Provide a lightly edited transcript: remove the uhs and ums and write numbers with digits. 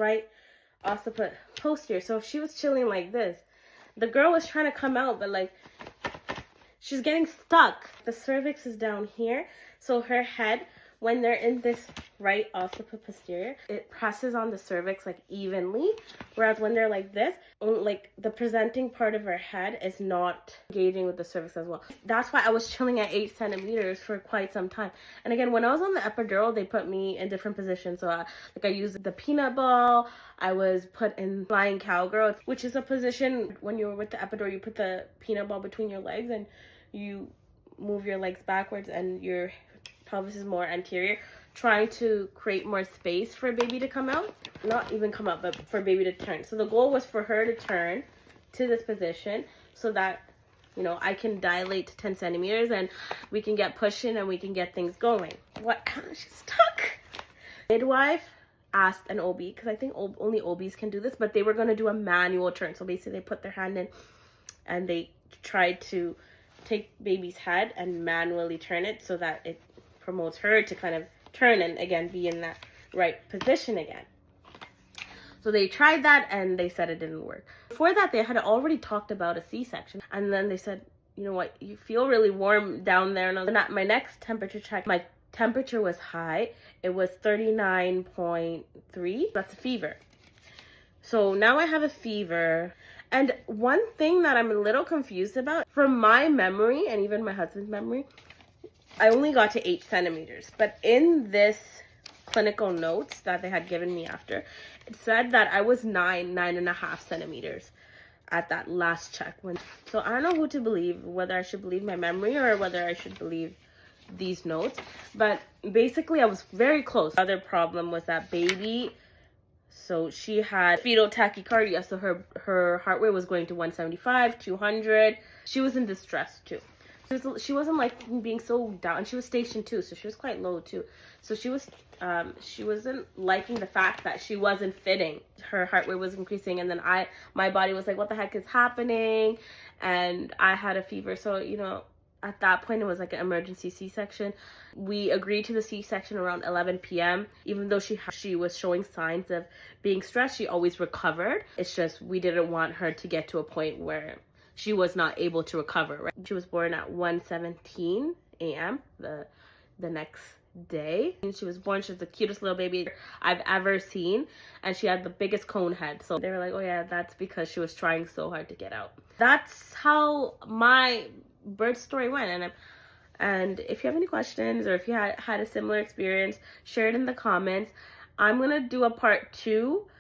right occiput posterior. So if she was chilling like this, the girl was trying to come out, but like she's getting stuck. The cervix is down here, so her head, when they're in this right occiput posterior, it presses on the cervix like evenly, whereas when they're like this, like the presenting part of her head is not engaging with the cervix as well. That's why I was chilling at 8 centimeters for quite some time. And again, when I was on the epidural, they put me in different positions. So I used the peanut ball. I was put in flying cowgirl, which is a position when you're with the epidural, you put the peanut ball between your legs and you move your legs backwards and your pelvis is more anterior, trying to create more space for baby to come out. Not even come out, but for baby to turn. So the goal was for her to turn to this position so that, you know, I can dilate to 10 centimeters and we can get pushing and we can get things going. What? She's stuck. Midwife asked an OB, because I think only OBs can do this, but they were going to do a manual turn. So basically they put their hand in and they tried to take baby's head and manually turn it so that it promotes her to kind of turn and again be in that right position again. So they tried that and they said it didn't work. Before that, they had already talked about a C-section, and then they said, you know what, you feel really warm down there. And at my next temperature check, my temperature was high. It was 39.3. That's a fever. So now I have a fever. And one thing that I'm a little confused about, from my memory and even my husband's memory, I only got to 8 centimeters. But in this clinical notes that they had given me after, it said that I was 9.5 centimeters at that last check. So I don't know who to believe, whether I should believe my memory or whether I should believe these notes. But basically, I was very close. The other problem was that baby, so she had fetal tachycardia, so her heart rate was going to 175, 200. She was in distress too. She wasn't like being so down. She was station 2, so she was quite low too. So she wasn't liking the fact that she wasn't fitting. Her heart rate was increasing, and then my body was like, what the heck is happening? And I had a fever. So, you know, at that point, it was like an emergency C-section. We agreed to the C-section around 11 p.m. Even though she was showing signs of being stressed, she always recovered. It's just we didn't want her to get to a point where she was not able to recover. Right? She was born at 1:17 a.m. the next day. And she was born. She was the cutest little baby I've ever seen, and she had the biggest cone head. So they were like, oh yeah, that's because she was trying so hard to get out. That's how my birth story went. And if you have any questions, or if you had a similar experience, share it in the comments. I'm gonna do a part 2